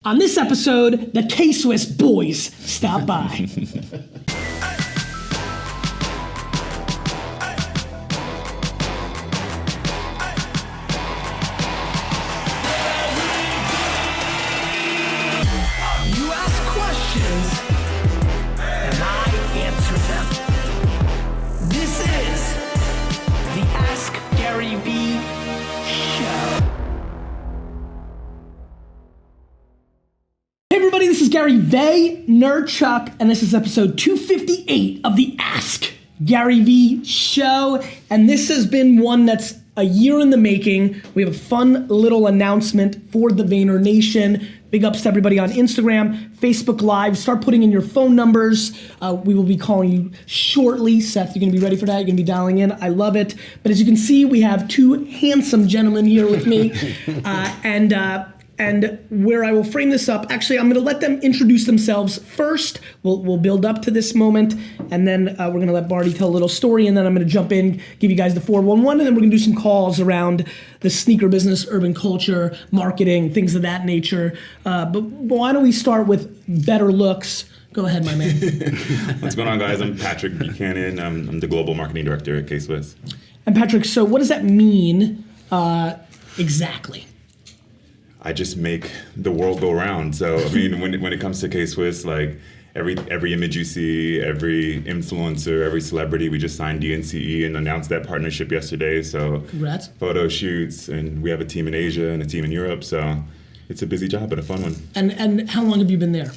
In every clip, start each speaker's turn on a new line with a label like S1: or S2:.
S1: On this episode, the K-Swiss boys stop by.
S2: You ask questions, and I answer them. This is the Ask Garyvee Show.
S1: Hey everybody, this is Gary Vaynerchuk, and this is episode 258 of the Ask Garyvee Show. And this has been one that's a year in the making. We have a fun little announcement for the Vayner Nation. Big ups to everybody on Instagram, Facebook Live. Start putting in your phone numbers. We will be calling you shortly. Seth, you're gonna be ready for that? You're gonna be dialing in. I love it. But as you can see, we have two handsome gentlemen here with me. And where I will frame this up, actually, I'm gonna let them introduce themselves first. We'll build up to this moment, and then we're gonna let Barney tell a little story, and then I'm gonna jump in, give you guys the 411, and then we're gonna do some calls around the sneaker business, urban culture, marketing, things of that nature. But why don't we start with better looks? Go ahead, my man.
S3: What's going on, guys? I'm Patrick Buchanan. I'm the Global Marketing Director at K-Swiss.
S1: And Patrick, so what does that mean exactly?
S3: I just make the world go round. So I mean, when it comes to K-Swiss, like every image you see, every influencer, every celebrity, we just signed DNCE and announced that partnership yesterday. So
S1: congrats.
S3: Photo shoots, and we have a team in Asia and a team in Europe. So it's a busy job, but a fun one.
S1: And how long have you been there?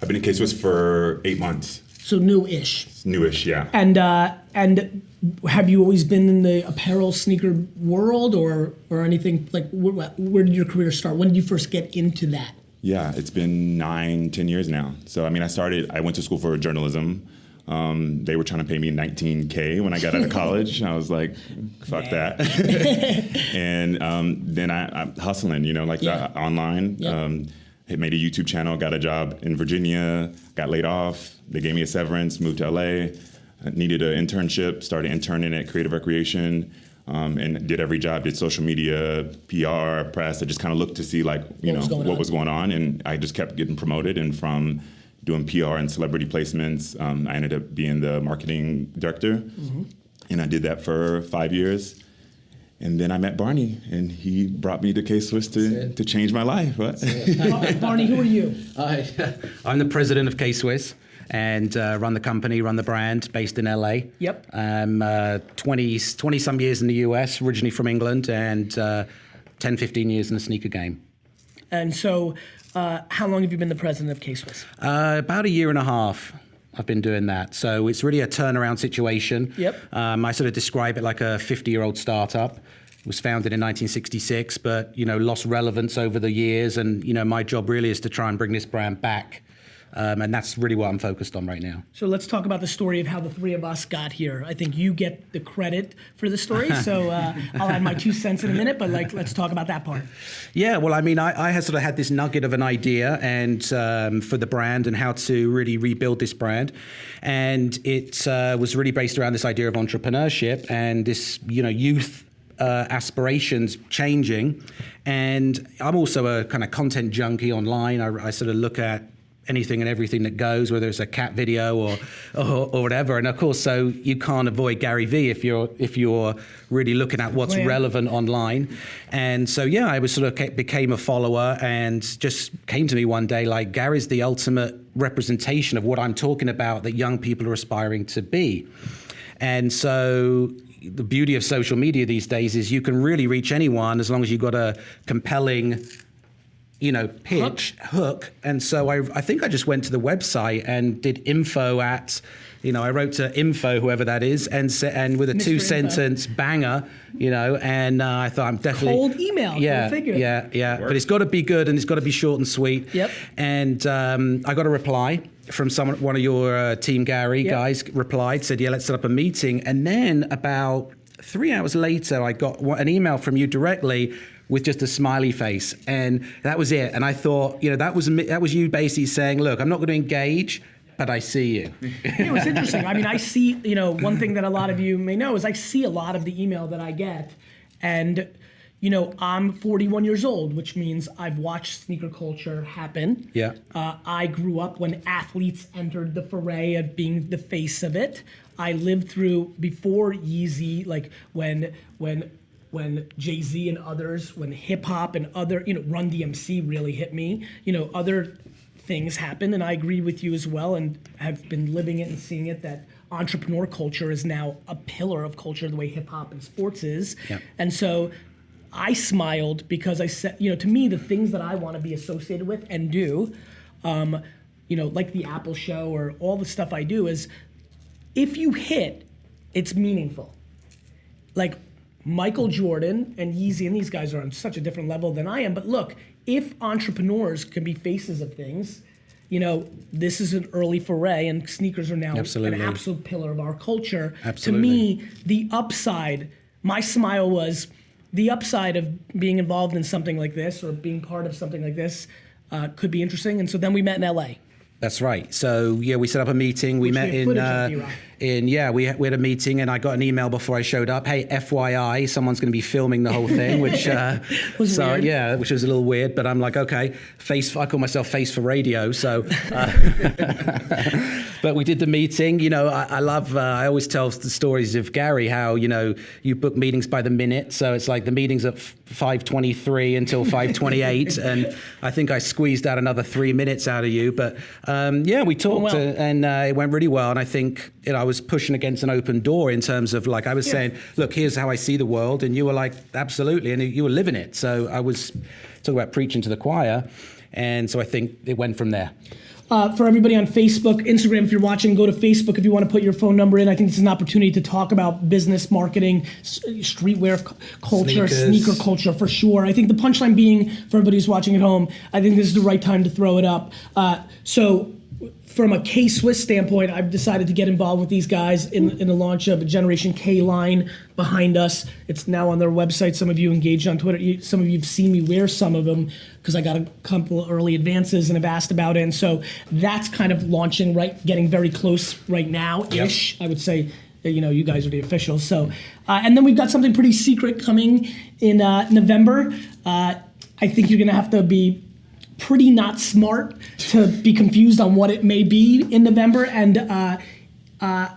S3: I've been in K-Swiss for 8 months.
S1: So new-ish.
S3: It's newish, yeah.
S1: And have you always been in the apparel sneaker world or anything? Like, where did your career start? When did you first get into that?
S3: Yeah, it's been 9-10 years now. So I mean, I went to school for journalism. They were trying to pay me $19K when I got out of college. I was like, fuck that. And then I'm hustling, online. Yep. Made a YouTube channel, got a job in Virginia, got laid off. They gave me a severance, moved to LA. I needed an internship, started interning at Creative Recreation, and did every job, did social media, PR, press. I just kind of looked to see what was going on, and I just kept getting promoted. And from doing PR and celebrity placements, I ended up being the marketing director, and I did that for 5 years. And then I met Barney, and he brought me to K-Swiss to change my life.
S1: Barney, who are you?
S4: I'm the president of K-Swiss and run the company, run the brand, based in LA.
S1: Yep.
S4: 20 some years in the US, originally from England, and 10, 15 years in the sneaker game.
S1: And so how long have you been the president of K-Swiss?
S4: About a year and a half. I've been doing that. So it's really a turnaround situation.
S1: Yep.
S4: I sort of describe it like a 50-year-old startup. It was founded in 1966, but lost relevance over the years. And my job really is to try and bring this brand back. And that's really what I'm focused on right now.
S1: So let's talk about the story of how the three of us got here. I think you get the credit for the story, so I'll add my 2 cents in a minute, but let's talk about that part.
S4: Yeah, well, I mean, I had sort of had this nugget of an idea and for the brand and how to really rebuild this brand. And it was really based around this idea of entrepreneurship and this, youth aspirations changing. And I'm also a kind of content junkie online. I sort of look at anything and everything that goes, whether it's a cat video or whatever. And of course, so you can't avoid Garyvee if you're really looking at what's relevant online. And so, yeah, I became a follower and just came to me one day like, Gary's the ultimate representation of what I'm talking about that young people are aspiring to be. And so the beauty of social media these days is you can really reach anyone as long as you've got a compelling hook. And so I think I just went to the website and did info at, I wrote to info, whoever that is, and with a Mr. 2-sentence banger, and I thought I'm definitely
S1: cold email.
S4: Yeah. But it's got to be good and it's got to be short and sweet.
S1: Yep.
S4: And I got a reply from one of your Team Gary guys replied, said, yeah, let's set up a meeting. And then about 3 hours later, I got an email from you directly with just a smiley face, and that was it. And I thought, that was you basically saying, look, I'm not going to engage, but I see you.
S1: It was interesting. I mean, I see, one thing that a lot of you may know is I see a lot of the email that I get, and I'm 41 years old, which means I've watched sneaker culture happen.
S4: Yeah.
S1: I grew up when athletes entered the foray of being the face of it. I lived through before Yeezy, like when Jay-Z and others, when hip hop and other, Run DMC really hit me. Other things happened, and I agree with you as well, and have been living it and seeing it, that entrepreneur culture is now a pillar of culture the way hip hop and sports is.
S4: Yeah.
S1: And so I smiled because I said, to me, the things that I want to be associated with and do, like the Apple show or all the stuff I do, is if you hit, it's meaningful. Like Michael Jordan and Yeezy and these guys are on such a different level than I am. But look, if entrepreneurs can be faces of things, this is an early foray, and sneakers are now
S4: Absolutely.
S1: an absolute pillar of our culture.
S4: Absolutely.
S1: To me, the upside, my smile was, the upside of being involved in something like this or being part of something like this could be interesting. And so then we met in LA.
S4: That's right. So we set up a meeting. We met
S1: we
S4: had a meeting, and I got an email before I showed up. Hey, FYI, someone's going to be filming the whole thing, which
S1: was weird.
S4: Which was a little weird. But I'm like, okay, I call myself face for radio. So, but we did the meeting. I love. I always tell the stories of Gary, how you book meetings by the minute. So it's like the meeting's at 5:23 until 5:28, and I think I squeezed out another 3 minutes out of you. But we talked, and it went really well. And I think I was pushing against an open door in terms of, like, I was saying, look, here's how I see the world, and you were like, absolutely, and you were living it. So I was talking about preaching to the choir, and so I think it went from there.
S1: For everybody on Facebook, Instagram, if you're watching, go to Facebook if you want to put your phone number in. I think it's an opportunity to talk about business, marketing, streetwear culture, sneaker culture, for sure. I think the punchline being, for everybody who's watching at home, I think this is the right time to throw it up. So from a K-Swiss standpoint, I've decided to get involved with these guys in the launch of a Generation K line behind us. It's now on their website. Some of you engaged on Twitter. Some of you have seen me wear some of them because I got a couple of early advances and have asked about it. And so that's kind of launching, getting very close right now-ish. Yep. I would say, you guys are the officials. So, and then we've got something pretty secret coming in November. I think you're going to have to be pretty not smart to be confused on what it may be in November. And I'm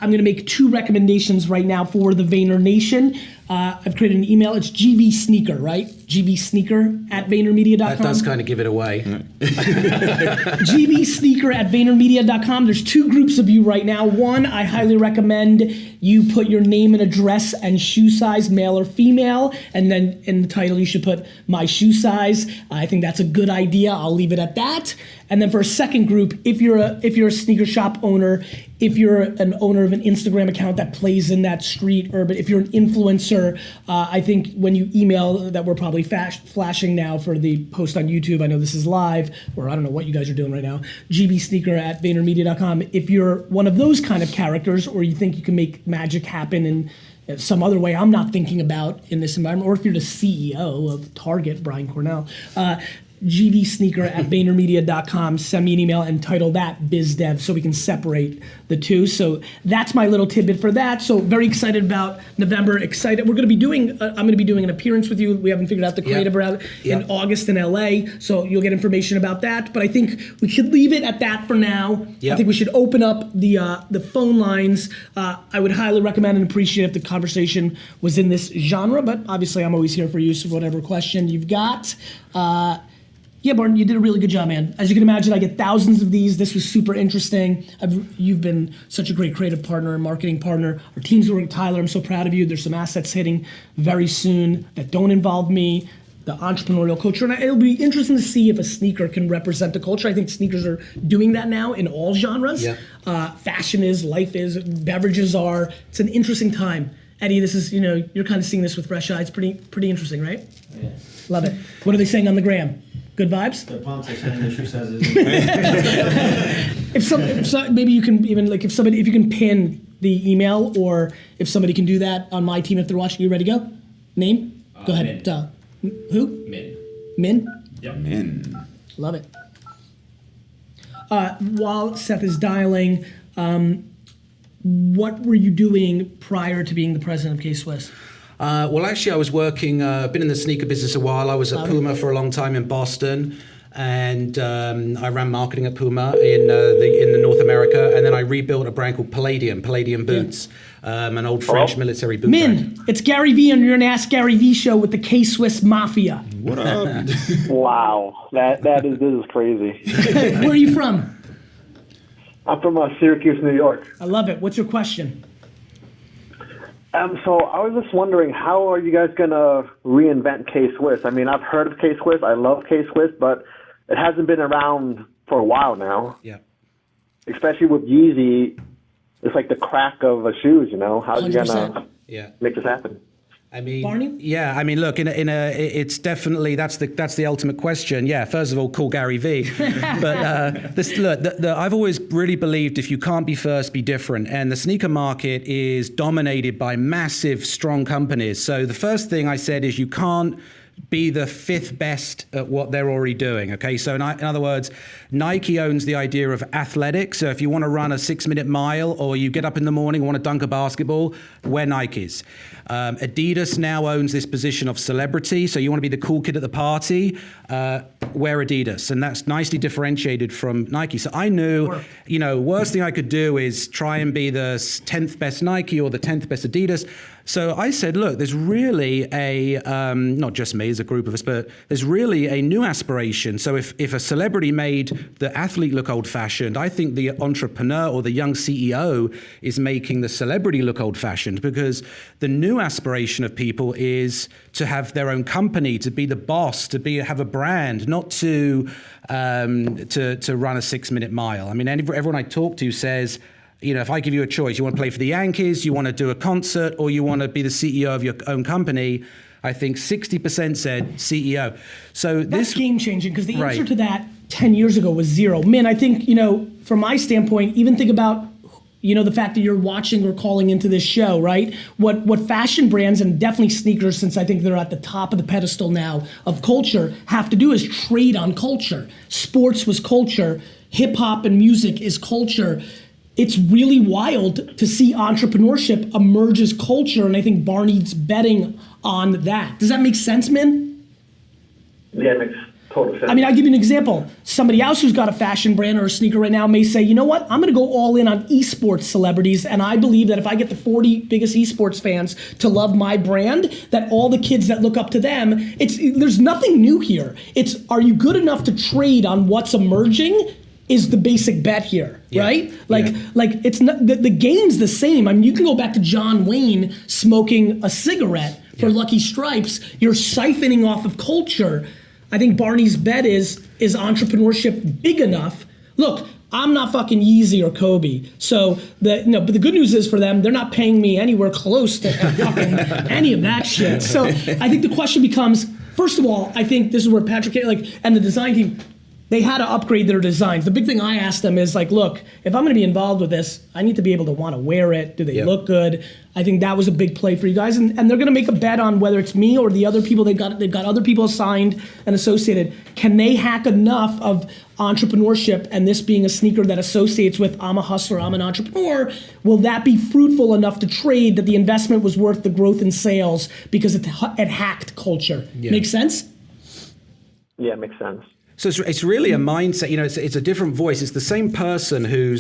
S1: going to make 2 recommendations right now for the Vayner Nation. I've created an email. It's GV Sneaker, right? GV Sneaker at VaynerMedia.com.
S4: That does kind of give it away.
S1: GV Sneaker at VaynerMedia.com. There's 2 groups of you right now. One, I highly recommend you put your name and address and shoe size, male or female, and then in the title you should put my shoe size. I think that's a good idea. I'll leave it at that. And then for a second group, if you're a sneaker shop owner, if you're an owner of an Instagram account that plays in that street urban, if you're an influencer, I think when you email that we're probably flashing now for the post on YouTube, I know this is live, or I don't know what you guys are doing right now, gbsneaker at VaynerMedia.com. If you're one of those kind of characters, or you think you can make magic happen in some other way I'm not thinking about in this environment, or if you're the CEO of Target, Brian Cornell, gvsneaker at VaynerMedia.com. Send me an email and title that BizDev so we can separate the two. So that's my little tidbit for that. So very excited about November. Excited. We're going to be doing, I'm going to be doing an appearance with you. We haven't figured out the creative route in August in LA. So you'll get information about that. But I think we should leave it at that for now. I think we should open up the phone lines. I would highly recommend and appreciate if the conversation was in this genre, but obviously I'm always here for you. So whatever question you've got. Yeah, Barton, you did a really good job, man. As you can imagine, I get thousands of these. This was super interesting. You've been such a great creative partner and marketing partner. Our team's working with Tyler. I'm so proud of you. There's some assets hitting very soon that don't involve me, the entrepreneurial culture. And it'll be interesting to see if a sneaker can represent the culture. I think sneakers are doing that now in all genres. Fashion is, life is, beverages are. It's an interesting time. Eddie, this is, you're kind of seeing this with fresh eyes. Pretty interesting, right?
S5: Yeah.
S1: Love it. What are they saying on the gram? Good vibes?
S5: The pump's saying the shoe says
S1: if maybe you can even, like, if you can pin the email, or if somebody can do that on my team if they're watching. You ready to go? Name? Go ahead. Who?
S5: Min.
S1: Min?
S5: Yep.
S3: Min.
S1: Love it. While Seth is dialing, what were you doing prior to being the president of K-Swiss?
S4: Well, actually, I was working, been in the sneaker business a while. I was at Puma for a long time in Boston. And I ran marketing at Puma in the North America, and then I rebuilt a brand called Palladium Boots, an old French military boot brand.
S1: It's Garyvee, and you're an Ask Garyvee show with the K-Swiss Mafia.
S3: What up?
S5: Wow, this is crazy.
S1: Where are you from?
S5: I'm from Syracuse, New York.
S1: I love it. What's your question?
S5: So I was just wondering, how are you guys gonna reinvent K-Swiss? I mean, I've heard of K-Swiss. I love K-Swiss, but it hasn't been around for a while now.
S4: Yeah.
S5: Especially with Yeezy, it's like the crack of a shoes. You know, how are you
S1: 100%.
S5: gonna
S4: Yeah.
S5: make this happen?
S4: I mean,
S1: Barney?
S4: yeah. I mean, look, it's definitely that's the ultimate question. Yeah. First of all, call Garyvee. But I've always really believed if you can't be first, be different. And the sneaker market is dominated by massive, strong companies. So the first thing I said is you can't be the fifth best at what they're already doing. Okay, so in other words, Nike owns the idea of athletics. So if you want to run a 6-minute mile, or you get up in the morning and want to dunk a basketball, wear Nikes. Adidas now owns this position of celebrity. So you want to be the cool kid at the party, wear Adidas, and that's nicely differentiated from Nike. So I knew, worst thing I could do is try and be the 10th best Nike or the 10th best Adidas. So I said, look, there's really not just me as a group of us, but there's really a new aspiration. So if a celebrity made the athlete look old-fashioned, I think the entrepreneur or the young CEO is making the celebrity look old-fashioned, because the new aspiration of people is to have their own company, to be the boss, have a brand, not to run a 6-minute mile. I mean, everyone I talk to says, if I give you a choice, you want to play for the Yankees, you want to do a concert, or you want to be the CEO of your own company, I think 60% said CEO. So
S1: That's game changing, because the answer
S4: Right.
S1: to that 10 years ago was zero. Min, I think, from my standpoint, even think about, the fact that you're watching or calling into this show, right? What fashion brands, and definitely sneakers, since I think they're at the top of the pedestal now of culture, have to do is trade on culture. Sports was culture. Hip hop and music is culture. It's really wild to see entrepreneurship emerge as culture, and I think Barney's betting on that. Does that make sense, Min?
S5: Yeah, it makes total sense.
S1: I mean, I'll give you an example. Somebody else who's got a fashion brand or a sneaker right now may say, you know what, I'm gonna go all in on esports celebrities, and I believe that if I get the 40 biggest esports fans to love my brand, that all the kids that look up to them, there's nothing new here. It's, are you good enough to trade on what's emerging is the basic bet here, right? Like it's not, the game's the same. I mean, you can go back to John Wayne smoking a cigarette for Lucky Stripes. You're siphoning off of culture. I think Barney's bet is entrepreneurship big enough? Look, I'm not fucking Yeezy or Kobe, so but the good news is for them, they're not paying me anywhere close to fucking any of that shit. So I think the question becomes, first of all, I think this is where Patrick and the design team, they had to upgrade their designs. The big thing I asked them is look, if I'm gonna be involved with this, I need to be able to wanna wear it. Do they look good? I think that was a big play for you guys. And they're gonna make a bet on whether it's me or the other people they've got other people assigned and associated. Can they hack enough of entrepreneurship, and this being a sneaker that associates with I'm a hustler, I'm an entrepreneur, will that be fruitful enough to trade that the investment was worth the growth in sales because it hacked culture? Make sense?
S5: Yeah, it makes sense.
S4: So it's really a mindset, it's a different voice. It's the same person who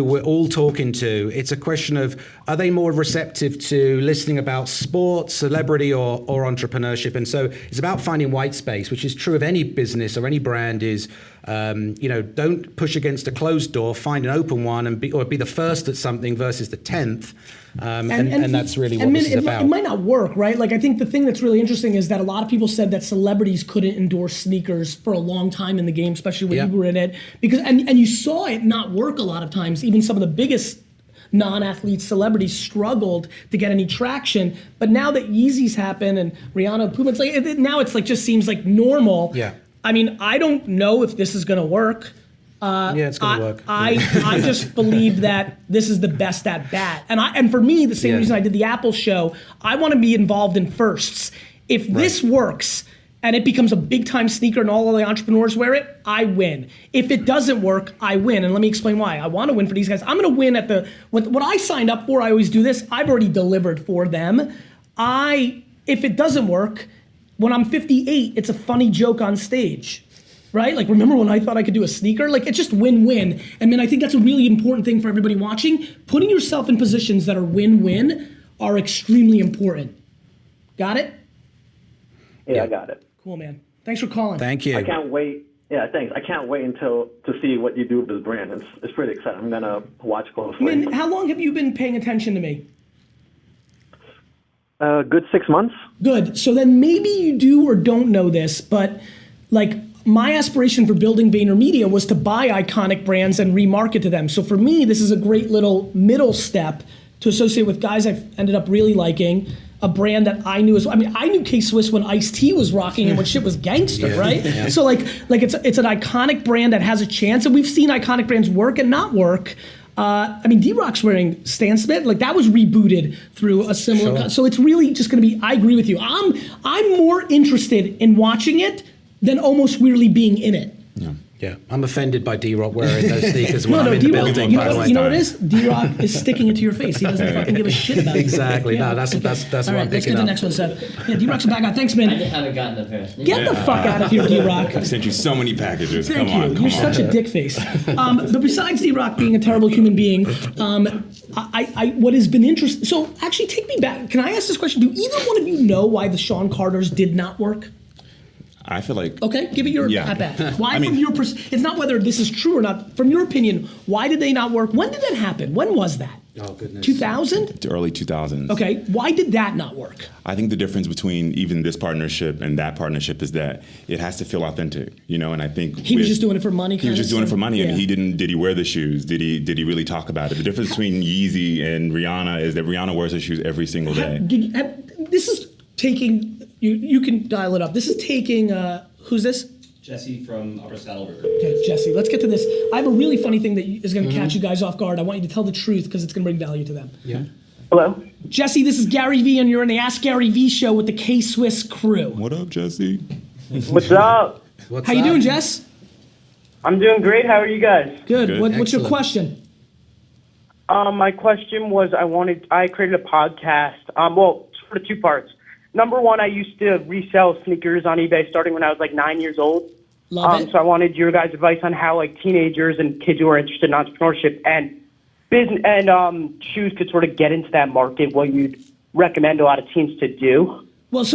S4: we're all talking to. It's a question of, are they more receptive to listening about sports, celebrity, or entrepreneurship? And so it's about finding white space, which is true of any business or any brand is, don't push against a closed door, find an open one, and be the first at something versus the 10th. And that's really what this is about.
S1: It might not work, right? Like, I think the thing that's really interesting is that a lot of people said that celebrities couldn't endorse sneakers for a long time in the game, especially when you were in it, because and you saw it not work a lot of times. Even some of the biggest non-athlete celebrities struggled to get any traction. But now that Yeezys happen and Rihanna, Puma, it's just seems like normal.
S4: Yeah.
S1: I mean, I don't know if this is going to work.
S4: It's going to work.
S1: I just believe that this is the best at bat. And for me, the same reason I did the Apple show, I want to be involved in firsts. If this works and it becomes a big time sneaker and all of the entrepreneurs wear it, I win. If it doesn't work, I win. And let me explain why. I want to win for these guys. I'm going to win at what I signed up for. I always do this. I've already delivered for them. if it doesn't work, when I'm 58, it's a funny joke on stage, right? Like, remember when I thought I could do a sneaker? Like, it's just win-win. And man, I think that's a really important thing for everybody watching. Putting yourself in positions that are win-win are extremely important. Got it?
S5: Yeah, I got it.
S1: Cool, man. Thanks for calling.
S4: Thank you.
S5: I can't wait. Yeah, thanks. I can't wait to see what you do with this brand. It's pretty exciting. I'm gonna watch closely.
S1: Man, how long have you been paying attention to me?
S5: Good 6 months.
S1: Good. So then maybe you do or don't know this, but like my aspiration for building VaynerMedia was to buy iconic brands and remarket to them. So for me, this is a great little middle step to associate with guys I've ended up really liking, a brand that I knew as well. I mean, I knew K-Swiss when Ice-T was rocking and when shit was gangster, right? Yeah. So like it's an iconic brand that has a chance, and we've seen iconic brands work and not work. I mean, D-Rock's wearing Stan Smith, like that was rebooted through a similar, so it's really just gonna be, I agree with you. I'm more interested in watching it than almost weirdly being in it.
S4: Yeah, I'm offended by D-Rock wearing those sneakers when I'm in the
S1: D-Rock,
S4: building.
S1: you know what it is? D-Rock is sticking it to your face. He doesn't fucking give a shit about it.
S4: Exactly. No, that's
S1: All
S4: what
S1: right,
S4: I'm
S1: let's
S4: picking
S1: get to the
S4: up.
S1: next one, Seth. Yeah, D-Rock's a bad guy. Thanks, man.
S6: I haven't gotten the pair.
S1: Get the fuck out of here, D-Rock.
S3: I sent you so many packages.
S1: Thank
S3: Come
S1: you.
S3: on,
S1: You're such a dick face. But besides D-Rock being a terrible human being, what has been interesting, so actually take me back. Can I ask this question? Do either one of you know why the Sean Carters did not work?
S3: I feel like.
S1: Okay, give it your at bat. Why,
S3: I mean,
S1: from your it's not whether this is true or not. From your opinion, why did they not work? When did that happen? When was that?
S4: Oh, goodness.
S1: 2000?
S3: Early 2000s.
S1: Okay, why did that not work?
S3: I think the difference between even this partnership and that partnership is that it has to feel authentic, you know. And I think
S1: He was just doing it for money.
S3: He was just doing it for money, and
S1: Yeah.
S3: he didn't. Did he wear the shoes? Did he really talk about it? The difference between Yeezy and Rihanna is that Rihanna wears her shoes every single day.
S1: This is taking. You can dial it up. This is taking. Who's this?
S6: Jesse from Upper Saddle River.
S1: Okay, Jesse, let's get to this. I have a really funny thing that is going to catch you guys off guard. I want you to tell the truth because it's going to bring value to them.
S4: Yeah.
S5: Hello.
S1: Jesse, this is Garyvee, and you're in the Ask Garyvee show with the K-Swiss crew.
S3: What up, Jesse?
S7: What's up?
S1: How you doing, Jess?
S7: I'm doing great. How are you guys?
S1: Good.
S3: Good.
S1: What's your
S4: Excellent.
S1: question?
S7: My question was I created a podcast. Well, sort of two parts. Number one, I used to resell sneakers on eBay starting when I was like 9 years old.
S1: Love it.
S7: So I wanted your guys' advice on how like teenagers and kids who are interested in entrepreneurship and business and shoes could sort of get into that market. What you'd recommend a lot of teens to do?
S1: Well,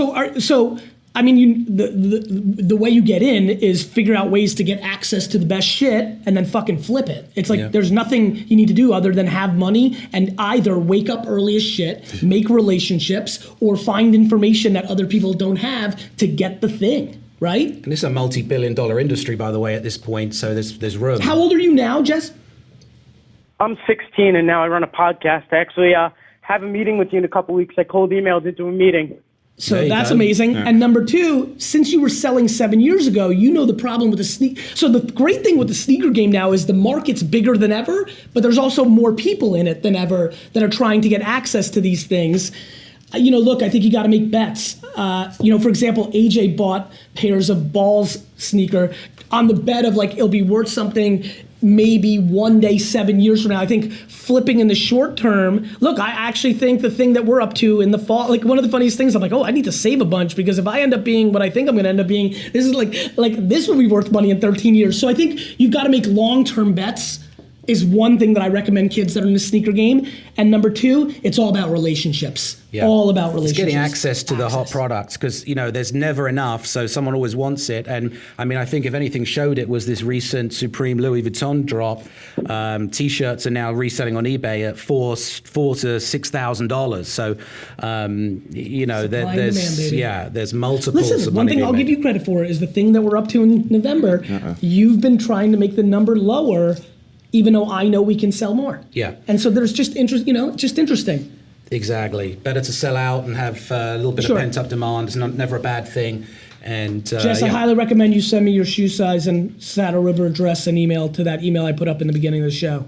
S1: I mean, the way you get in is figure out ways to get access to the best shit and then fucking flip it. It's like there's nothing you need to do other than have money and either wake up early as shit, make relationships, or find information that other people don't have to get the thing, right?
S4: And this is a multi-billion-dollar industry, by the way, at this point. So there's room.
S1: How old are you now, Jess?
S7: I'm 16 and now I run a podcast. I actually have a meeting with you in a couple weeks. I cold emailed into a meeting.
S1: So
S4: There you
S1: that's
S4: go.
S1: amazing. And number two, since you were selling 7 years ago, you know the problem with the sneaker. So the great thing with the sneaker game now is the market's bigger than ever, but there's also more people in it than ever that are trying to get access to these things. You know, look, I think you got to make bets. For example, AJ bought pairs of Balls sneaker on the bet of like it'll be worth something maybe one day 7 years from now. I think flipping in the short term, look, I actually think the thing that we're up to in the fall, like one of the funniest things, I'm like, I need to save a bunch because if I end up being what I think I'm going to end up being, this is like this will be worth money in 13 years. So I think you've got to make long-term bets is one thing that I recommend kids that are in the sneaker game. And number two, it's all about relationships.
S4: Yeah.
S1: All about relationships.
S4: It's getting access to the hot products because, there's never enough. So someone always wants it. And I mean, I think if anything showed it was this recent Supreme Louis Vuitton drop. T-shirts are now reselling on eBay at $4,000 to $6,000. So, there's multiples
S1: Listen,
S4: of
S1: one
S4: money
S1: thing
S4: being
S1: I'll
S4: made.
S1: give you credit for is the thing that we're up to in November. You've been trying to make the number lower, even though I know we can sell more.
S4: Yeah.
S1: And so there's just interest, just interesting.
S4: Exactly. Better to sell out and have a little bit
S1: Sure.
S4: of pent-up demand. It's never a bad thing. And
S1: Jess, I highly recommend you send me your shoe size and Saddle River address and email to that email I put up in the beginning of the show.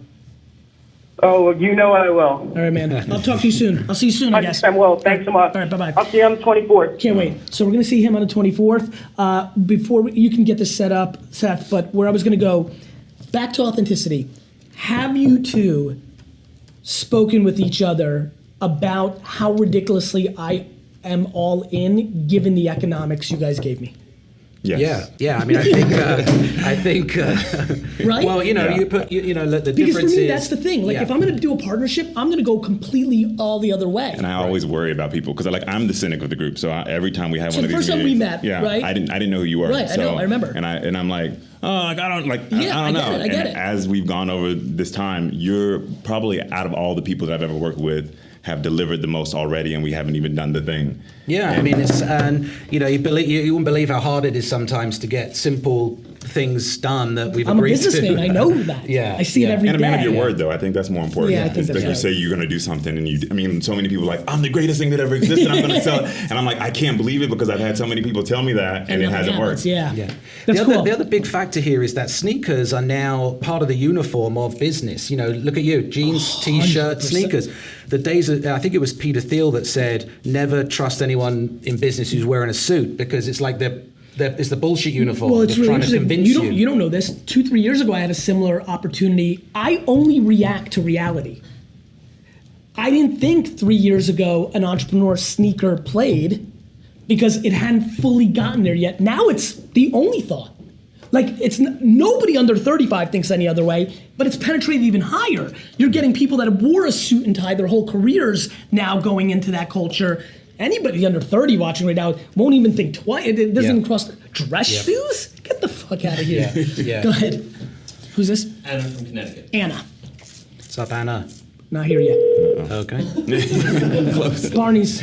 S7: Oh, you know I will.
S1: All right, man. I'll talk to you soon. I'll see you soon, I guess.
S7: I will. Thanks so much.
S1: All right, bye-bye.
S7: I'll see you on the 24th.
S1: Can't wait. So we're going to see him on the 24th. You can get this set up, Seth, but where I was going to go, back to authenticity. Have you two spoken with each other about how ridiculously am all in, given the economics you guys gave me.
S3: Yes.
S4: Yeah. I mean, I think.
S1: Right?
S4: Well, you know,
S3: Yeah.
S4: the
S1: Because
S4: difference
S1: for me,
S4: is
S1: that's the thing. Like,
S4: yeah.
S1: if I'm going to do a partnership, I'm going to go completely all the other way.
S3: And I always worry about people because I'm the cynic of the group. So every time we have
S1: So
S3: one of
S1: the
S3: these
S1: first time we
S3: meetings,
S1: met, right?
S3: I didn't know who you were.
S1: Right, I know, I remember.
S3: And I'm like, oh, like I don't like,
S1: Yeah,
S3: I don't
S1: I
S3: know.
S1: get it.
S3: And as we've gone over this time, you're probably out of all the people that I've ever worked with have delivered the most already, and we haven't even done the thing.
S4: Yeah, I mean, it's you wouldn't believe how hard it is sometimes to get simple things done that we've
S1: I'm a
S4: agreed to.
S1: businessman. I know that.
S4: Yeah,
S1: I see it
S4: yeah.
S1: every
S3: And a man of
S1: day.
S3: your word, though, I think that's more important.
S1: Yeah, I think
S3: It's
S1: that's
S3: like you
S1: right.
S3: say you're going to do something, and so many people are like, I'm the greatest thing that ever existed, I'm going to sell it. And I'm like, I can't believe it because I've had so many people tell me that, and it
S1: nothing
S3: hasn't
S1: happens.
S3: worked.
S1: Yeah.
S4: Yeah.
S1: That's
S4: the
S1: cool.
S4: other big factor here is that sneakers are now part of the uniform of business. You know, look at you, jeans, t-shirt,
S1: 100%.
S4: sneakers. The days of, I think it was Peter Thiel that said, never trust anyone in business who's wearing a suit because it's like it's the bullshit uniform.
S1: Well, it's
S4: They're
S1: really
S4: trying to
S1: interesting.
S4: convince
S1: You don't know this. 2-3 years ago, I had a similar opportunity. I only react to reality. I didn't think 3 years ago an entrepreneur sneaker played because it hadn't fully gotten there yet. Now it's the only thought. Like, it's nobody under 35 thinks any other way, but it's penetrated even higher. You're getting people that have wore a suit and tie their whole careers now going into that culture. Anybody under 30 watching right now won't even think twice. It doesn't even cross dress shoes? Get the fuck out of here.
S4: Yeah.
S1: Go ahead. Who's this?
S6: Anna from Connecticut.
S1: Anna.
S4: What's up, Anna?
S1: Not here yet.
S4: Okay.
S1: Barney's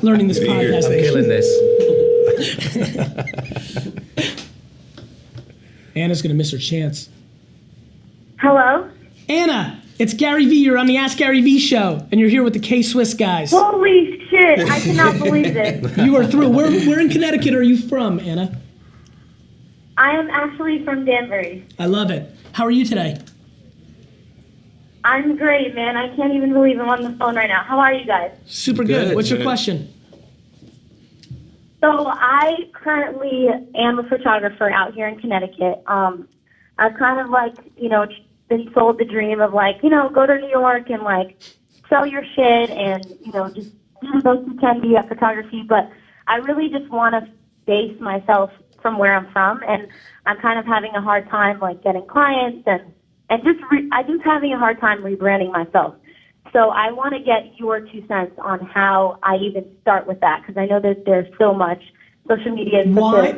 S1: learning this podcast
S4: I'm
S1: thing.
S4: killing this.
S1: Anna's gonna miss her chance.
S8: Hello?
S1: Anna, it's Garyvee. You're on the Ask Garyvee show, and you're here with the K-Swiss guys.
S8: Holy shit, I cannot believe this.
S1: You are through. Where in Connecticut are you from, Anna?
S8: I am actually from Danbury.
S1: I love it. How are you today?
S8: I'm great, man. I can't even believe I'm on the phone right now. How are you guys?
S1: Super good.
S4: Good.
S1: What's your question?
S8: So I currently am a photographer out here in Connecticut. I've kind of been sold the dream of go to New York and sell your shit and, just do the best you can be at photography. But I really just want to base myself from where I'm from. And I'm kind of having a hard time getting clients and I'm just having a hard time rebranding myself. So I want to get your 2 cents on how I even start with that because I know that there's so much social media is such a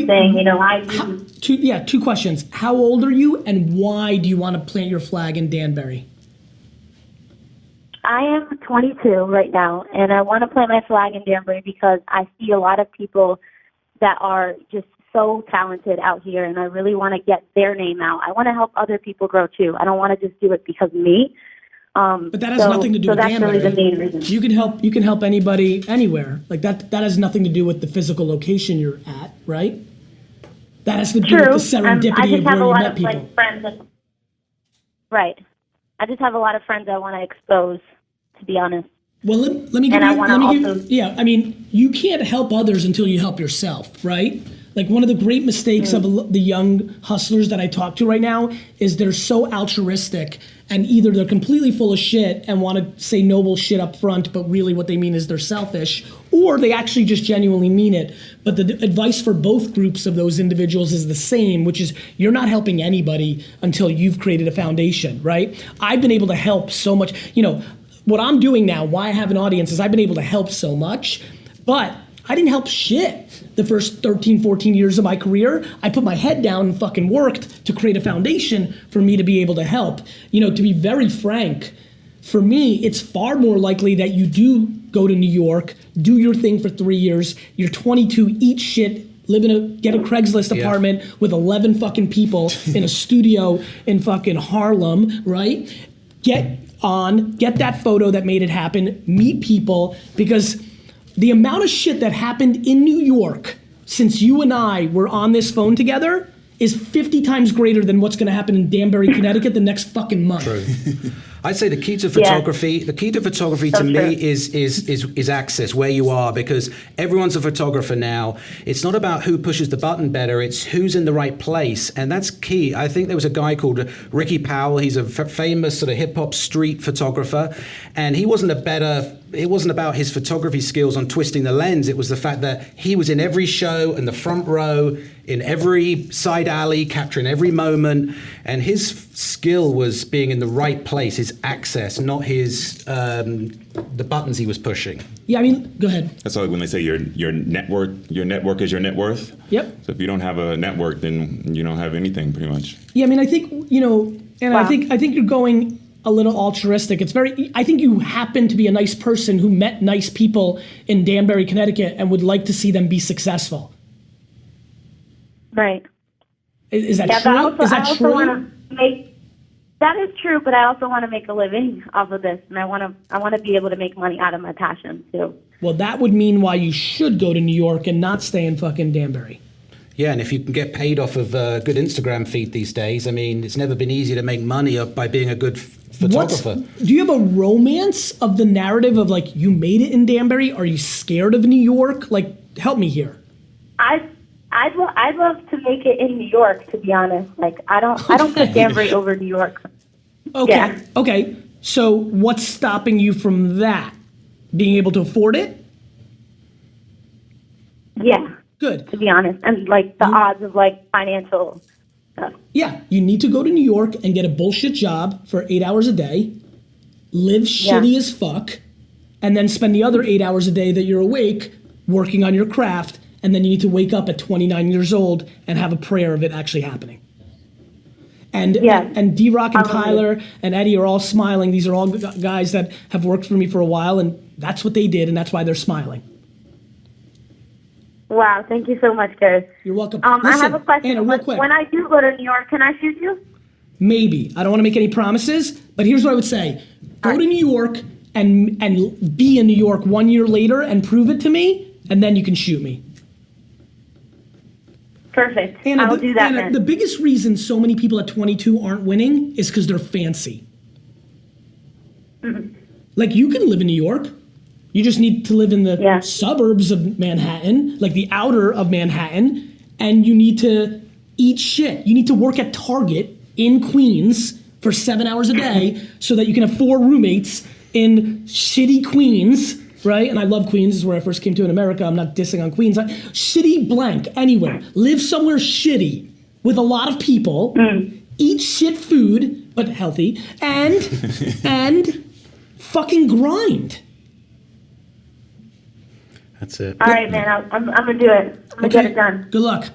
S8: thing.
S1: 2 questions. How old are you, and why do you want to plant your flag in Danbury?
S8: I am 22 right now, and I want to plant my flag in Danbury because I see a lot of people that are just so talented out here, and I really want to get their name out. I want to help other people grow too. I don't want to just do it because of me.
S1: But that has nothing to do with
S8: that's
S1: Danbury.
S8: really the main reason.
S1: You can help anybody anywhere. That has nothing to do with the physical location you're at, right? That has to do with the serendipity
S8: I just
S1: of
S8: have
S1: where
S8: a
S1: you
S8: lot
S1: met
S8: of
S1: people.
S8: friends. Right. I just have a lot of friends I want to expose, to be honest.
S1: Well, let me give you. I mean, you can't help others until you help yourself, right? One of the great mistakes of the young hustlers that I talk to right now is they're so altruistic, and either they're completely full of shit and want to say noble shit up front, but really what they mean is they're selfish, or they actually just genuinely mean it. But the advice for both groups of those individuals is the same, which is you're not helping anybody until you've created a foundation, right? I've been able to help so much. What I'm doing now, why I have an audience, is I've been able to help so much, but I didn't help shit the first 13, 14 years of my career. I put my head down and fucking worked to create a foundation for me to be able to help. To be very frank, for me, it's far more likely that you do go to New York, do your thing for 3 years, you're 22, eat shit, get a Craigslist apartment with 11 fucking people in a studio in fucking Harlem, right? Get that photo that made it happen, meet people, because the amount of shit that happened in New York since you and I were on this phone together is 50 times greater than what's going to happen in Danbury, Connecticut the next fucking month.
S4: True. I'd say the key to photography, to me is access, where you are, because everyone's a photographer now. It's not about who pushes the button better, it's who's in the right place, and that's key. I think there was a guy called Ricky Powell. He's a famous sort of hip hop street photographer, and it wasn't about his photography skills on twisting the lens. It was the fact that he was in every show, in the front row, in every side alley, capturing every moment, and his skill was being in the right place, his access, not his the buttons he was pushing.
S1: Yeah, I mean, go ahead.
S3: That's like when they say your network is your net worth.
S1: Yep.
S3: So if you don't have a network, then you don't have anything, pretty much.
S1: Yeah, I mean, I think, and I think you're going a little altruistic. I think you happen to be a nice person who met nice people in Danbury, Connecticut, and would like to see them be successful.
S8: Right.
S1: Is that
S8: Yeah,
S1: true?
S8: but also,
S1: Is that
S8: I also
S1: true?
S8: want to make. That is true, but I also want to make a living off of this, and I want to be able to make money out of my passion too.
S1: Well, that would mean why you should go to New York and not stay in fucking Danbury.
S4: Yeah, and if you can get paid off of a good Instagram feed these days, I mean, it's never been easier to make money by being a good photographer.
S1: Do you have a romance of the narrative of like you made it in Danbury? Are you scared of New York? Like, help me here.
S8: I'd love to make it in New York, to be honest. Like, I don't put Danbury over New York.
S1: Okay.
S8: Yeah.
S1: Okay. So what's stopping you from that? Being able to afford it?
S8: Yeah.
S1: Good.
S8: To be honest, and like the odds of like financial stuff.
S1: Yeah. You need to go to New York and get a bullshit job for 8 hours a day, live shitty as fuck, and then spend the other 8 hours a day that you're awake working on your craft. And then you need to wake up at 29 years old and have a prayer of it actually happening. And D-Rock and Tyler and Eddie are all smiling. These are all guys that have worked for me for a while, and that's what they did, and that's why they're smiling.
S8: Wow, thank you so much, guys.
S1: You're welcome.
S8: I
S1: Listen,
S8: have a question.
S1: Anna, real quick.
S8: When I do go to New York, can I shoot you?
S1: Maybe. I don't want to make any promises, but here's what I would say. Go to New York and be in New York 1 year later and prove it to me, and then you can shoot me.
S8: Perfect.
S1: Anna,
S8: I'll do that then.
S1: The biggest reason so many people at 22 aren't winning is because they're fancy.
S8: Mm-hmm.
S1: Like, you can live in New York. You just need to live in the suburbs of Manhattan, like the outer of Manhattan, and you need to eat shit. You need to work at Target in Queens for 7 hours a day so that you can have 4 roommates in shitty Queens, right? And I love Queens. This is where I first came to in America. I'm not dissing on Queens. Shitty blank, anywhere. Live somewhere shitty with a lot of people, eat shit food, but healthy, and fucking grind.
S4: That's it.
S8: All right, man. I'm gonna do it. I'm gonna get it done.
S1: Good luck.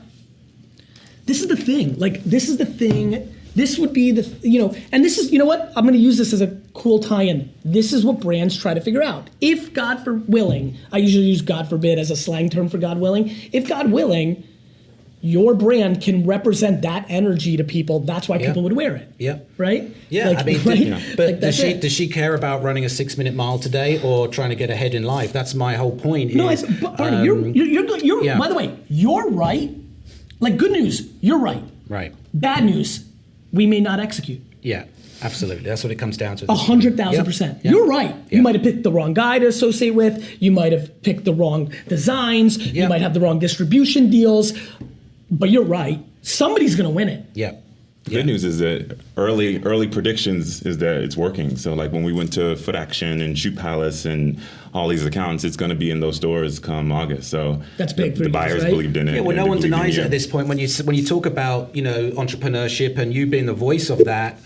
S1: This is the thing. Like, this is the thing. This would be the, and this is, you know what? I'm going to use this as a cool tie-in. This is what brands try to figure out. If God willing, I usually use God forbid as a slang term for God willing. If God willing, your brand can represent that energy to people. That's why people would wear it.
S4: Yeah.
S1: Right?
S4: Yeah.
S1: Like,
S4: I mean,
S1: right?
S4: but
S1: Like, that's it.
S4: does she care about running a 6-minute mile today or trying to get ahead in life? That's my whole point.
S1: No, Barney, you're by the way, you're right. Like, good news, you're right.
S4: Right.
S1: Bad news, we may not execute.
S4: Yeah, absolutely. That's what it comes down to.
S1: 100,000%.
S4: Yep.
S1: You're right.
S4: Yep.
S1: You might have picked the wrong guy to associate with. You might have picked the wrong designs.
S4: Yep.
S1: You might have the wrong distribution deals. But you're right. Somebody's going to win it.
S4: Yeah.
S3: The good news is that early predictions is that it's working. So like when we went to Foot Action and Shoe Palace and all these accounts, it's going to be in those stores come August. So
S1: that's big for
S3: the
S1: you,
S3: buyers
S1: right?
S3: believed in it.
S4: Yeah, well, no one denies it at this point. When you talk about entrepreneurship and you being the voice of that,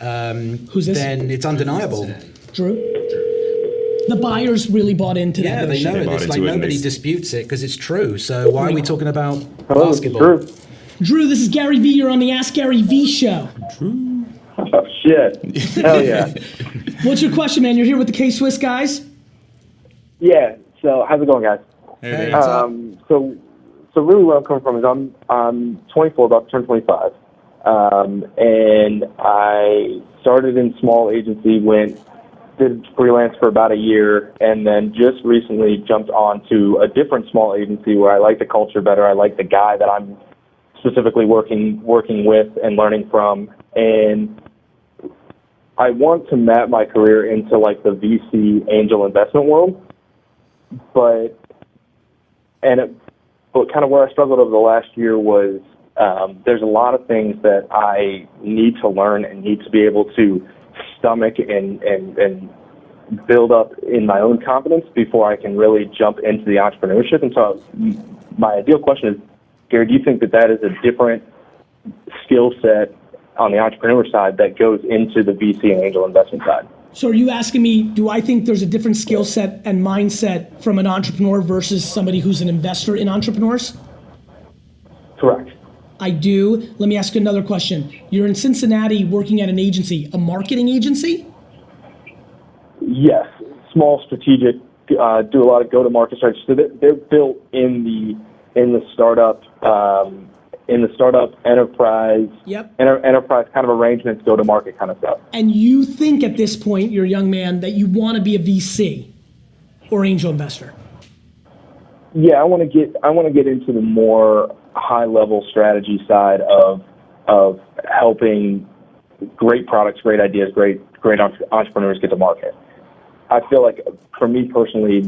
S1: Who's this?
S4: Then it's undeniable.
S1: Drew? The buyers really bought into that.
S4: Yeah, they know it. It's like nobody disputes it because it's true. So why are we talking about basketball?
S1: Drew, this is Garyvee. You're on the Ask Garyvee show.
S3: Drew.
S5: Oh, shit. Hell yeah.
S1: What's your question, man? You're here with the K-Swiss guys?
S5: Yeah. So how's it going, guys?
S3: Hey,
S5: so really where I'm coming from is I'm 24, about to turn 25. And I started in small agency, did freelance for about a year, and then just recently jumped on to a different small agency where I like the culture better. I like the guy that I'm specifically working with and learning from. And I want to map my career into like the VC angel investment world, but kind of where I struggled over the last year was there's a lot of things that I need to learn and need to be able to stomach and build up in my own confidence before I can really jump into the entrepreneurship. And so my ideal question is, Gary, do you think that is a different skill set on the entrepreneur side that goes into the VC and angel investment side?
S1: So are you asking me, do I think there's a different skill set and mindset from an entrepreneur versus somebody who's an investor in entrepreneurs?
S5: Correct.
S1: I do. Let me ask you another question. You're in Cincinnati working at an agency, a marketing agency?
S5: Yes. Small, strategic, do a lot of go-to-market strategies. So they're built in the startup enterprise, enterprise kind of arrangements, go-to-market kind of stuff.
S1: And you think at this point, you're a young man, that you want to be a VC or angel investor?
S5: Yeah, I want to get into the more high-level strategy side of helping great products, great ideas, great entrepreneurs get to market. I feel like, for me personally,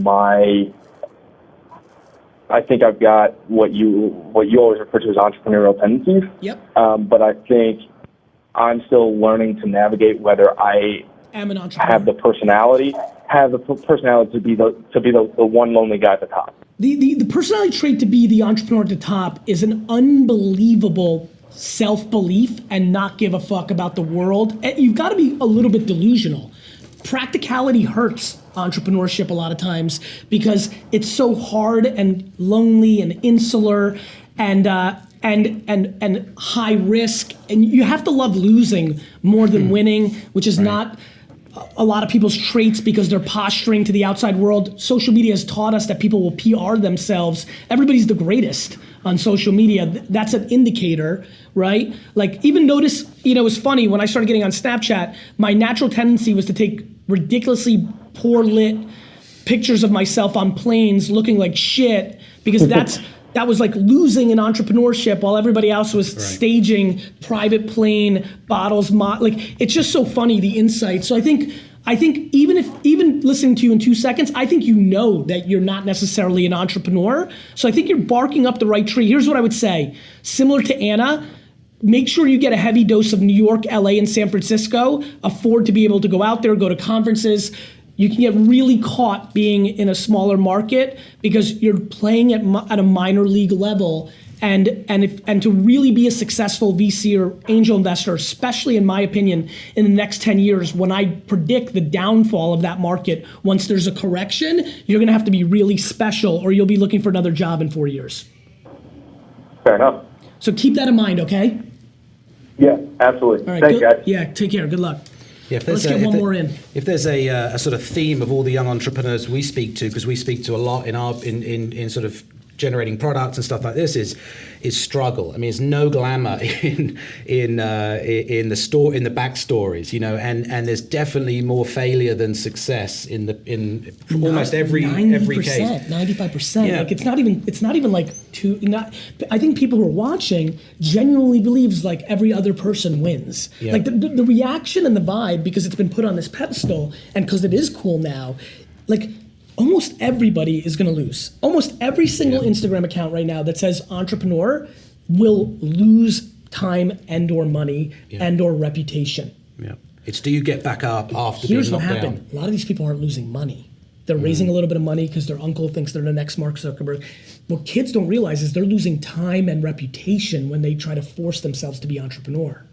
S5: I think I've got what you always refer to as entrepreneurial tendencies.
S1: Yep.
S5: But I think I'm still learning to navigate whether I
S1: am an entrepreneur.
S5: have the personality to be the one lonely guy at the top.
S1: The personality trait to be the entrepreneur at the top is an unbelievable self-belief and not give a fuck about the world. You've got to be a little bit delusional. Practicality hurts entrepreneurship a lot of times because it's so hard and lonely and insular and high risk, and you have to love losing more than winning, which is not a lot of people's traits because they're posturing to the outside world. Social media has taught us that people will PR themselves. Everybody's the greatest on social media. That's an indicator, right? Like, even notice, it was funny when I started getting on Snapchat, my natural tendency was to take ridiculously poor lit pictures of myself on planes looking like shit, because that was like losing in entrepreneurship while everybody else was staging private plane bottles. Like, it's just so funny, the insight. So I think even listening to you in 2 seconds, I think that you're not necessarily an entrepreneur. So I think you're barking up the right tree. Here's what I would say. Similar to Anna, make sure you get a heavy dose of New York, LA, and San Francisco. Afford to be able to go out there, go to conferences. You can get really caught being in a smaller market because you're playing at a minor league level. And to really be a successful VC or angel investor, especially in my opinion, in the next 10 years, when I predict the downfall of that market, once there's a correction, you're gonna have to be really special or you'll be looking for another job in 4 years.
S5: Fair enough.
S1: So keep that in mind, okay?
S5: Yeah, absolutely.
S1: All right,
S5: Thanks, guys.
S1: Yeah, take care, good luck.
S4: Yeah,
S1: Let's get one more in.
S4: If there's a sort of theme of all the young entrepreneurs we speak to, because we speak to a lot in sort of generating products and stuff like this, is struggle. I mean, it's no glamour in the backstories, and there's definitely more failure than success in almost every case.
S1: 95%. Yeah. Like, it's not even like I think people who are watching genuinely believes like every other person wins. Yeah. Like the reaction and the vibe, because it's been put on this pedestal and because it is cool now, like, almost everybody is going to lose. Almost every single Instagram account right now that says entrepreneur will lose time and or money and or reputation. Yeah.
S4: It's, do you get back up after
S1: Here's
S4: being
S1: what
S4: knocked
S1: happened.
S4: down?
S1: A lot of these people aren't losing money. They're raising a little bit of money because their uncle thinks they're the next Mark Zuckerberg. What kids don't realize is they're losing time and reputation when they try to force themselves to be entrepreneur.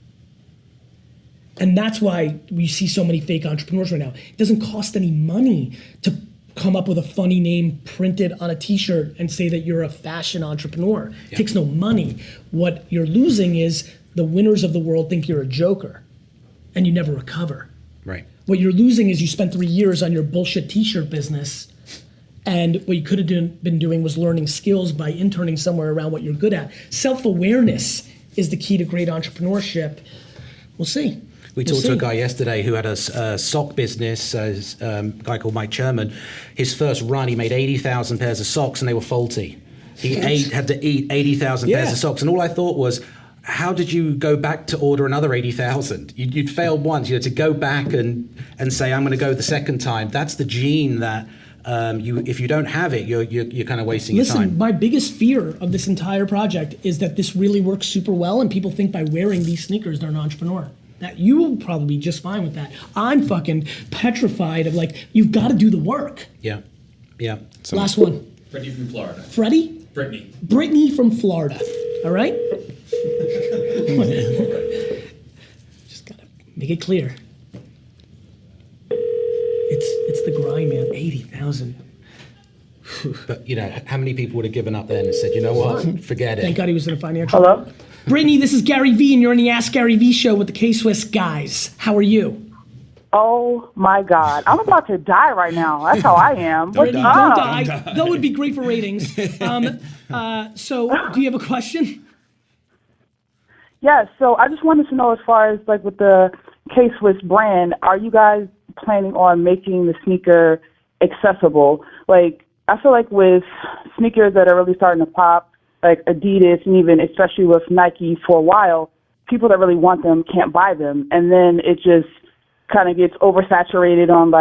S1: And that's why we see so many fake entrepreneurs right now. It doesn't cost any money to come up with a funny name printed on a t-shirt and say that you're a fashion entrepreneur. It takes no money. What you're losing is the winners of the world think you're a joker and you never recover.
S4: Right.
S1: What you're losing is you spent 3 years on your bullshit t-shirt business, and what you could have been doing was learning skills by interning somewhere around what you're good at. Self-awareness is the key to great entrepreneurship. We'll see.
S4: We talked to a guy yesterday who had a sock business, a guy called Mike Sherman. His first run, he made 80,000 pairs of socks and they were faulty. He had to eat 80,000 pairs of socks. And all I thought was, how did you go back to order another 80,000? You'd failed once, to go back and say, I'm going to go the second time. That's the gene that if you don't have it, you're kind of wasting your time.
S1: Listen, my biggest fear of this entire project is that this really works super well and people think by wearing these sneakers they're an entrepreneur. That you will probably be just fine with that. I'm fucking petrified of you've got to do the work.
S4: Yeah.
S1: Last one.
S6: Brittany from Florida.
S1: Freddie?
S6: Brittany.
S1: Brittany from Florida. All right? Just gotta make it clear. It's the grind, man. 80,000.
S4: But how many people would have given up then and said, you know what, forget it.
S1: Thank God he was in a financial.
S7: Hello?
S1: Brittany, this is Garyvee, and you're on the Ask Garyvee show with the K-Swiss guys. How are you?
S9: Oh my God, I'm about to die right now. That's how I am. What's
S1: Brittany,
S9: up?
S1: don't die. That would be great for ratings. So, do you have a question?
S9: Yes, so I just wanted to know, as far as with the K-Swiss brand, are you guys planning on making the sneaker accessible? I feel like with sneakers that are really starting to pop, like Adidas, and even especially with Nike for a while, people that really want them can't buy them. And then it just kind of gets oversaturated on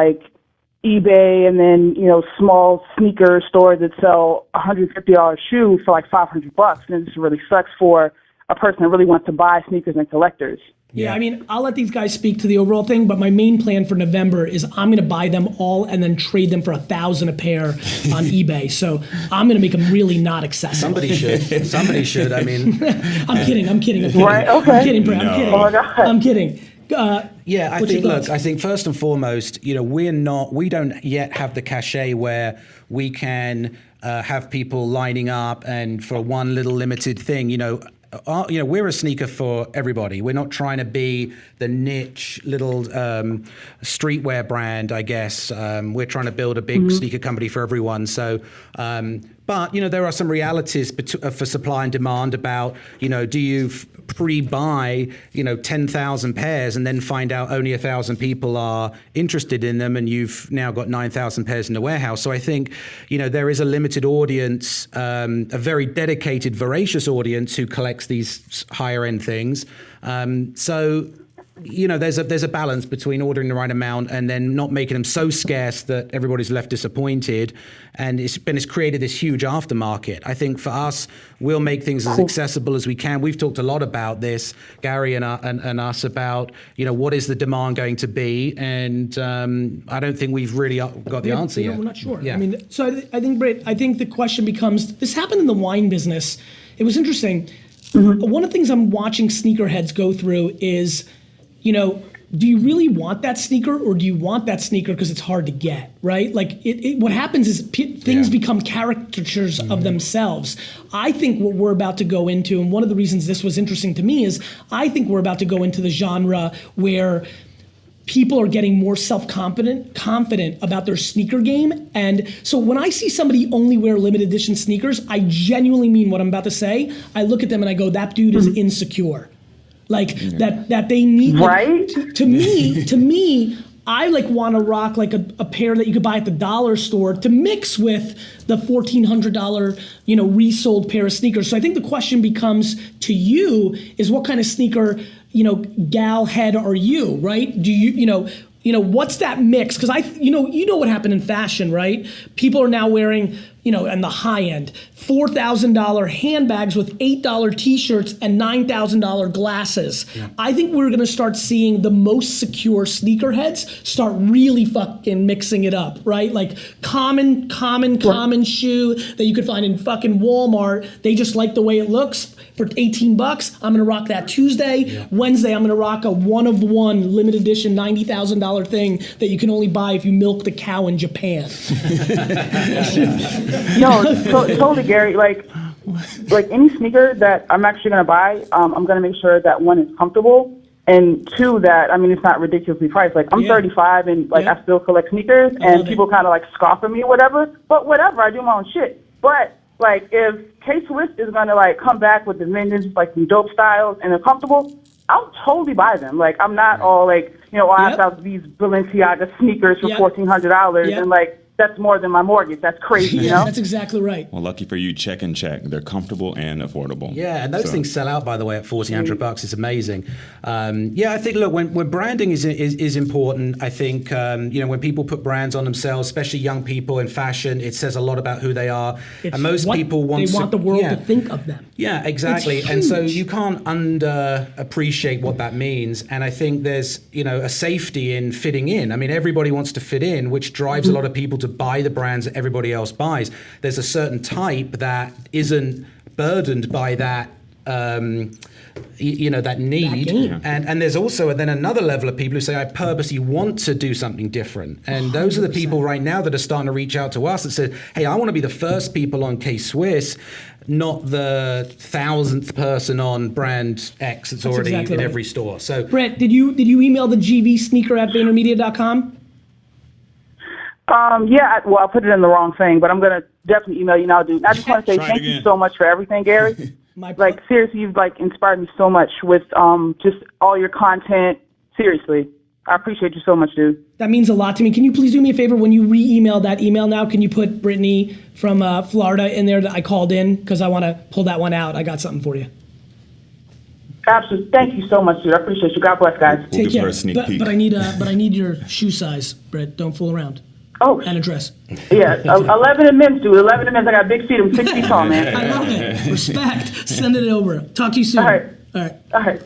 S9: eBay, and then, small sneaker stores that sell $150 shoe for $500. And it just really sucks for a person that really wants to buy sneakers and collectors.
S1: Yeah, I mean, I'll let these guys speak to the overall thing, but my main plan for November is I'm going to buy them all and then trade them for $1,000 a pair on eBay. So I'm going to make them really not accessible.
S4: Somebody should. I mean,
S1: I'm kidding.
S9: Right? Okay.
S1: I'm kidding, Brad. I'm kidding.
S9: Oh my God.
S1: I'm kidding.
S4: I think first and foremost, we don't yet have the cachet where we can have people lining up and for one little limited thing, we're a sneaker for everybody. We're not trying to be the niche little streetwear brand, I guess. We're trying to build a big sneaker company for everyone. So, but there are some realities for supply and demand about, do you pre-buy, 10,000 pairs and then find out only 1,000 people are interested in them, and you've now got 9,000 pairs in the warehouse. So I think, there is a limited audience, a very dedicated, voracious audience who collects these higher end things. So there's a balance between ordering the right amount and then not making them so scarce that everybody's left disappointed. And it's created this huge aftermarket. I think for us, we'll make things as accessible as we can. We've talked a lot about this, Gary and us, about, what is the demand going to be? And I don't think we've really got the answer yet.
S1: We're not sure.
S4: Yeah.
S1: I mean, so I think, Britt, the question becomes, this happened in the wine business. It was interesting. One of the things I'm watching sneakerheads go through is, do you really want that sneaker, or do you want that sneaker because it's hard to get, right? What happens is things become caricatures of themselves. I think what we're about to go into, and one of the reasons this was interesting to me is I think we're about to go into the genre where people are getting more confident about their sneaker game. And so when I see somebody only wear limited edition sneakers, I genuinely mean what I'm about to say. I look at them and I go, that dude is insecure. That they need,
S9: right?
S1: To me, I want to rock a pair that you could buy at the dollar store to mix with the $1,400 resold pair of sneakers. So I think the question becomes to you is, what kind of sneaker gal head are you, right? Do you what's that mix? Because you know what happened in fashion, right? People are now wearing and the high end, $4,000 handbags with $8 t-shirts and $9,000 glasses. Yeah. I think we're gonna start seeing the most secure sneakerheads start really fucking mixing it up, right? Common shoe that you could find in fucking Walmart. They just like the way it looks. For $18, I'm gonna rock that Tuesday. Yeah. Wednesday, I'm gonna rock a one-of-one limited edition $90,000 thing that you can only buy if you milk the cow in Japan.
S9: No, totally, Gary. Like any sneaker that I'm actually going to buy, I'm going to make sure that one is comfortable, and two, that it's not ridiculously priced. I'm 35 and I still collect sneakers, and people kind of scoff at me or whatever. But whatever, I do my own shit. But if K-Swiss is going to come back with the vengeance, some dope styles and they're comfortable, I'll totally buy them. I'm not all I have these Balenciaga sneakers for $1,400 and that's more than my mortgage. That's crazy, you know?
S1: That's exactly right.
S3: Well, lucky for you, check and check. They're comfortable and affordable.
S4: Yeah, and those things sell out, by the way, at $1,400. It's amazing. Yeah, I think, look, when branding is important, I think, when people put brands on themselves, especially young people in fashion, it says a lot about who they are.
S1: It's
S4: and most people want
S1: the world to think of them.
S4: Yeah, exactly.
S1: It's
S4: And so
S1: huge.
S4: you can't appreciate what that means. And I think there's, a safety in fitting in. I mean, everybody wants to fit in, which drives a lot of people to buy the brands that everybody else buys. There's a certain type that isn't burdened by that that need. And there's also then another level of people who say, I purposely want to do something different. And those are the people right now that are starting to reach out to us that say, hey, I want to be the first people on K-Swiss, not the 1,000th person on brand X that's already
S1: exactly
S4: in
S1: right.
S4: every store. So
S1: Brett, did you email the GV sneaker at VaynerMedia.com?
S9: Yeah, well, I put it in the wrong thing, but I'm going to definitely email you now, dude. I just want to say thank you so much for everything, Gary. Like, seriously, you've, inspired me so much with just all your content. Seriously. I appreciate you so much, dude.
S1: That means a lot to me. Can you please do me a favor when you re-email that email now? Can you put Brittany from Florida in there that I called in? Because I want to pull that one out. I got something for you.
S9: Absolutely. Thank you so much, dude. I appreciate you. God bless, guys.
S1: Take care. But I need your shoe size, Brett. Don't fool around.
S9: Oh.
S1: And address.
S9: Yeah, 11 in men's, dude. 11 in men's. I got big feet. I'm 6 feet tall, man.
S1: I love it. Respect. Send it over. Talk to you soon.
S9: All right.
S1: All right.
S9: All right.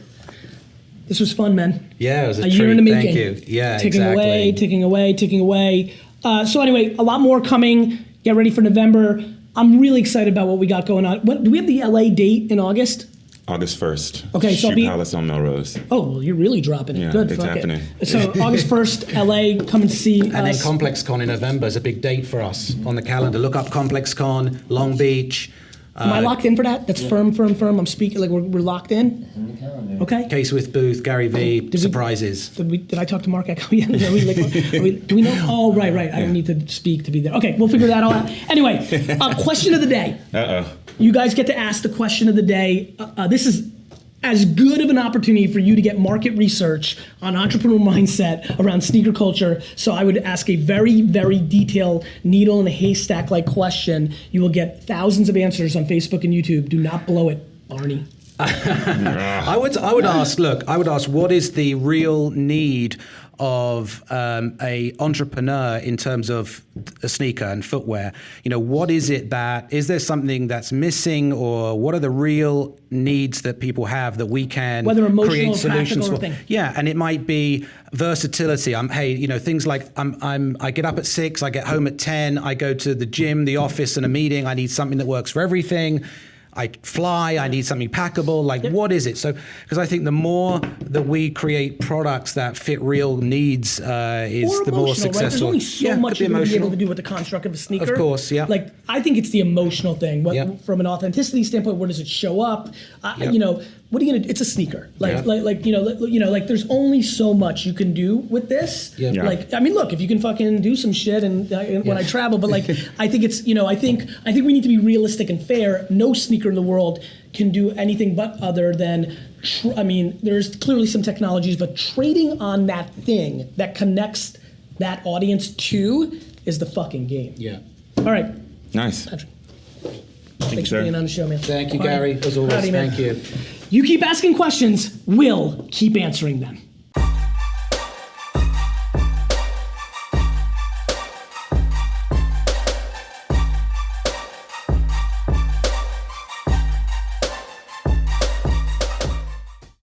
S1: This was fun, man.
S4: yeah, it was a treat.
S1: year in the making.
S4: Thank you. Yeah,
S1: ticking
S4: exactly.
S1: ticking away. So anyway, a lot more coming. Get ready for November. I'm really excited about what we got going on. Do we have the LA date in August?
S3: August 1st.
S1: Okay, so I'll
S3: Shoe
S1: be-
S3: Palace on Melrose.
S1: Oh, well, you're really dropping it.
S3: Yeah,
S1: Good.
S3: it's
S1: Fuck
S3: happening.
S1: it. So August 1st, LA, come and see
S4: And then
S1: us.
S4: Complex Con in November is a big date for us on the calendar. Look up Complex Con, Long Beach.
S1: Am I locked in for that? That's firm. I'm speaking, we're locked in?
S6: On the calendar.
S1: Okay.
S4: K-Swiss booth, Garyvee, surprises.
S1: Did I talk to Mark Echo yet? Do we know? Oh, right. I don't need to speak to be there. Okay, we'll figure that all out. Anyway, question of the day.
S3: Uh-oh.
S1: You guys get to ask the question of the day. This is as good of an opportunity for you to get market research on entrepreneur mindset around sneaker culture. So I would ask a very, very detailed needle in a haystack-like question. You will get thousands of answers on Facebook and YouTube. Do not blow it, Barney.
S4: I would ask, what is the real need of a entrepreneur in terms of a sneaker and footwear? What is it is there something that's missing, or what are the real needs that people have that we can
S1: Whether emotional
S4: create
S1: or
S4: solutions
S1: practical
S4: for?
S1: thing.
S4: Yeah, and it might be versatility. Things like I get up at 6, I get home at 10, I go to the gym, the office, and a meeting. I need something that works for everything. I fly, I need something packable. What is it? So, because I think the more that we create products that fit real needs, is the more successful.
S1: Right? There's only so much you're going to be able to do with the construct of a sneaker.
S4: Of course, yeah.
S1: I think it's the emotional thing.
S4: Yeah.
S1: From an authenticity standpoint, where does it show up? What are you gonna do? It's a sneaker. There's only so much you can do with this.
S4: Yeah. Yeah.
S1: Look, if you can fucking do some shit and when I travel, but I think it's, I think we need to be realistic and fair. No sneaker in the world can do anything but other than, there's clearly some technologies, but trading on that thing that connects that audience to is the fucking game.
S4: Yeah.
S1: All right.
S3: Nice.
S1: Patrick.
S3: Thank you,
S1: Thanks for
S3: sir.
S1: being on the show, man.
S4: Thank you,
S1: Bye.
S4: Gary, as always.
S1: Howdy, man.
S4: Thank you.
S1: You keep asking questions, we'll keep answering them.